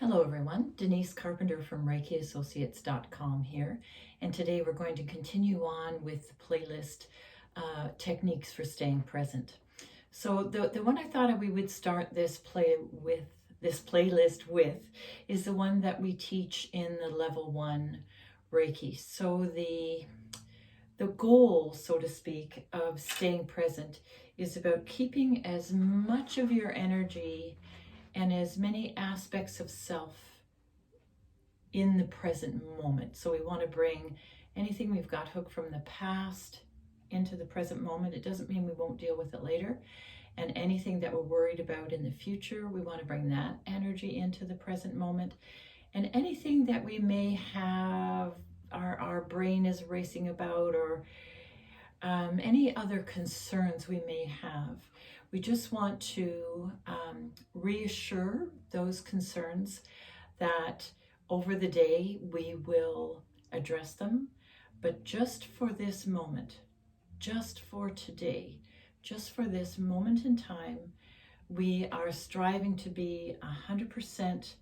Hello everyone, Denise Carpenter from ReikiAssociates.com here, and today we're going to continue on with the playlist techniques for staying present. So the one I thought we would start this playlist with is the one that we teach in the level 1 Reiki. So the goal, so to speak, of staying present is about keeping as much of your energy and as many aspects of self in the present moment. So we want to bring anything we've got hooked from the past into the present moment. It doesn't mean we won't deal with it later. And anything that we're worried about in the future, we want to bring that energy into the present moment. And anything that we may have, our brain is racing about, or any other concerns we may have, we just want to reassure those concerns that over the day we will address them, but just for this moment, just for today, just for this moment in time, we are striving to be 100%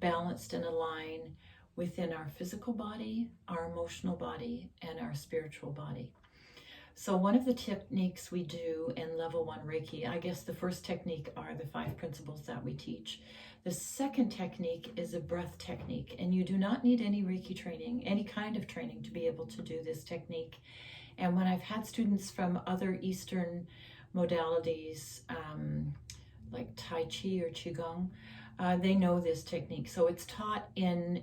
balanced and aligned within our physical body, our emotional body, and our spiritual body. So one of the techniques we do in level 1 Reiki, I guess the first technique are the 5 principles that we teach. The second technique is a breath technique, and you do not need any Reiki training, any kind of training, to be able to do this technique. And when I've had students from other Eastern modalities, like Tai Chi or Qigong, they know this technique. So it's taught in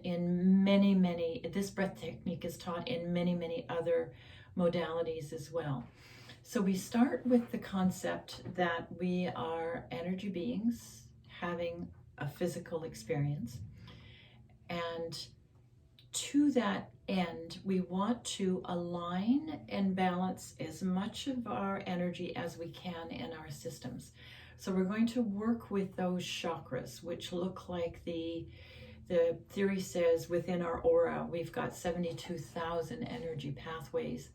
many, this breath technique is taught in many other modalities as well. So we start with the concept that we are energy beings having a physical experience. And to that end, we want to align and balance as much of our energy as we can in our systems. So we're going to work with those chakras, which look like the theory says within our aura, we've got 72,000 energy pathways.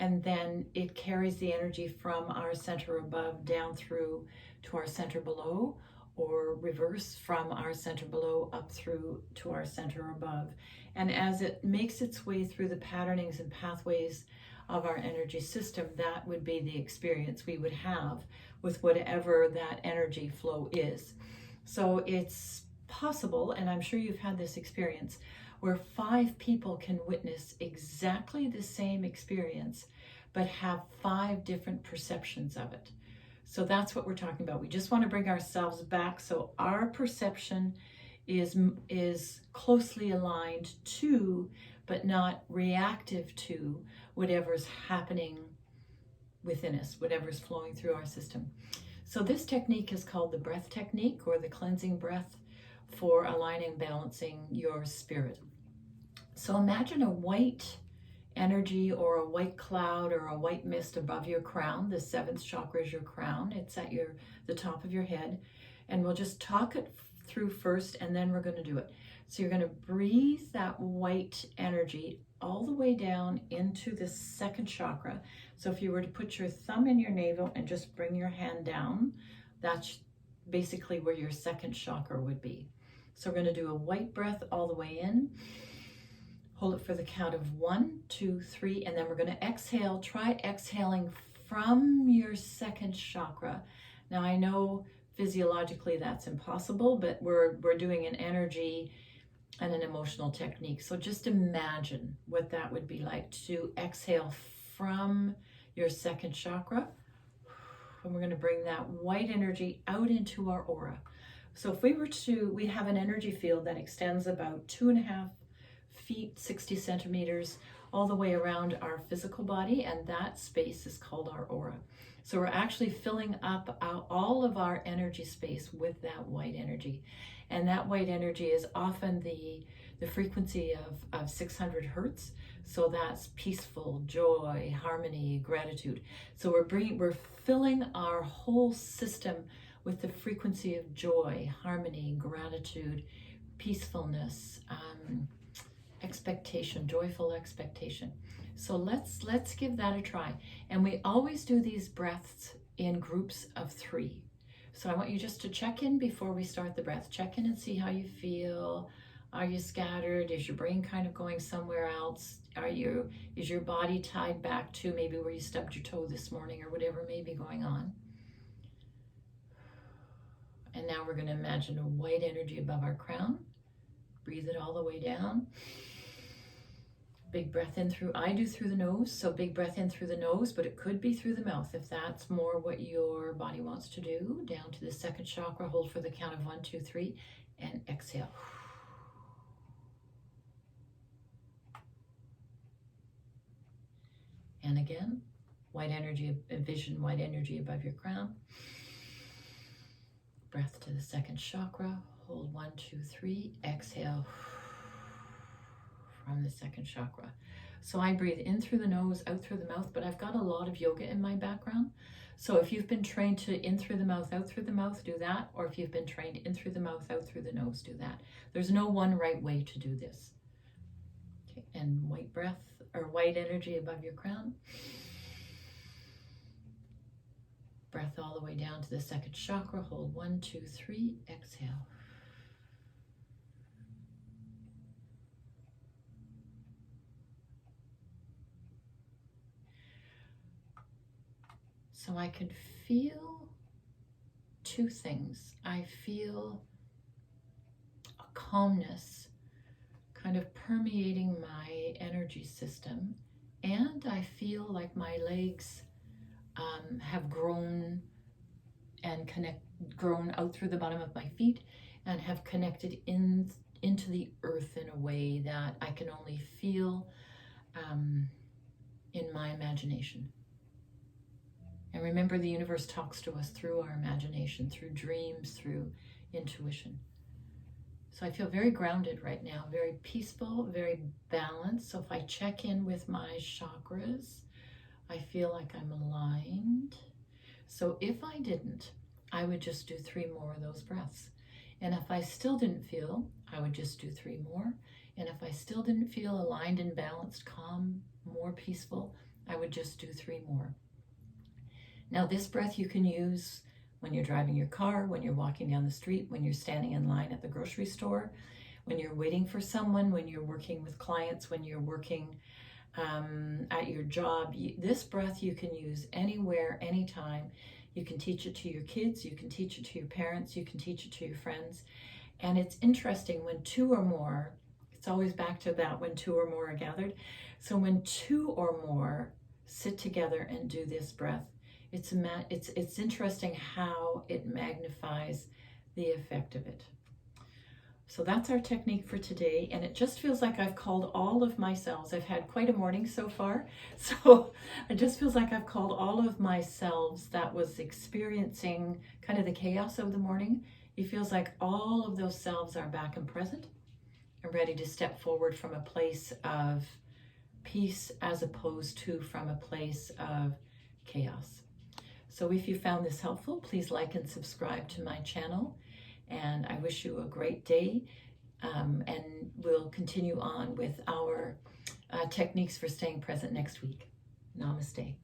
And then it carries the energy from our center above down through to our center below, or reverse from our center below up through to our center above. And as it makes its way through the patternings and pathways of our energy system, that would be the experience we would have with whatever that energy flow is. So it's possible, and I'm sure you've had this experience, where 5 people can witness exactly the same experience, but have 5 different perceptions of it. So that's what we're talking about. We just want to bring ourselves back so our perception is closely aligned to, but not reactive to, whatever's happening within us, whatever's flowing through our system. So this technique is called the breath technique, or the cleansing breath, for aligning, balancing your spirit. So imagine a white energy or a white cloud or a white mist above your crown. The 7th chakra is your crown. It's at the top of your head. And we'll just talk it through first, and then we're going to do it. So you're going to breathe that white energy all the way down into the 2nd chakra. So if you were to put your thumb in your navel and just bring your hand down, that's basically where your 2nd chakra would be. So we're going to do a white breath all the way in. Hold it for the count of 1, 2, 3, and then we're going to exhale. Try exhaling from your 2nd chakra. Now I know physiologically that's impossible, but we're doing an energy and an emotional technique. So just imagine what that would be like to exhale from your 2nd chakra. And we're going to bring that white energy out into our aura. So if we have an energy field that extends about 2.5 feet, 60 centimeters, all the way around our physical body, and that space is called our aura. So we're actually filling up all of our energy space with that white energy. And that white energy is often the frequency of 600 hertz. So that's peaceful, joy, harmony, gratitude. So we're filling our whole system with the frequency of joy, harmony, gratitude, peacefulness, expectation, joyful expectation. So let's give that a try. And we always do these breaths in groups of 3. So I want you just to check in before we start the breath. Check in and see how you feel. Are you scattered? Is your brain kind of going somewhere else? Is your body tied back to maybe where you stubbed your toe this morning or whatever may be going on? And now we're going to imagine a white energy above our crown. Breathe it all the way down. Big breath in through, I do through the nose, so big breath in through the nose, but it could be through the mouth if that's more what your body wants to do. Down to the second chakra, hold for the count of 1, 2, 3, and exhale. And again, white energy, vision, white energy above your crown. Breath to the second chakra, hold 1, 2, 3, exhale. From the second chakra. So I breathe in through the nose, out through the mouth, but I've got a lot of yoga in my background. So if you've been trained to in through the mouth, out through the mouth, do that. Or if you've been trained in through the mouth, out through the nose, do that. There's no one right way to do this. Okay, and white breath or white energy above your crown. Breath all the way down to the second chakra. Hold 1, 2, 3, exhale. So I can feel two things. I feel a calmness kind of permeating my energy system, and I feel like my legs have grown and grown out through the bottom of my feet and have connected into the earth in a way that I can only feel in my imagination. And remember, the universe talks to us through our imagination, through dreams, through intuition. So I feel very grounded right now, very peaceful, very balanced. So if I check in with my chakras, I feel like I'm aligned. So if I didn't, I would just do 3 more of those breaths. And if I still didn't feel, I would just do 3 more. And if I still didn't feel aligned and balanced, calm, more peaceful, I would just do 3 more. Now this breath you can use when you're driving your car, when you're walking down the street, when you're standing in line at the grocery store, when you're waiting for someone, when you're working with clients, when you're working at your job. This breath you can use anywhere, anytime. You can teach it to your kids, you can teach it to your parents, you can teach it to your friends. And it's interesting, when 2 or more, it's always back to that, when 2 or more are gathered. So when 2 or more sit together and do this breath, it's interesting how it magnifies the effect of it. So that's our technique for today, and it just feels like I've called all of my selves. I've had quite a morning so far, so it just feels like I've called all of my selves that was experiencing kind of the chaos of the morning. It feels like all of those selves are back and present and ready to step forward from a place of peace as opposed to from a place of chaos. So if you found this helpful, please like and subscribe to my channel. And I wish you a great day. And we'll continue on with our techniques for staying present next week. Namaste.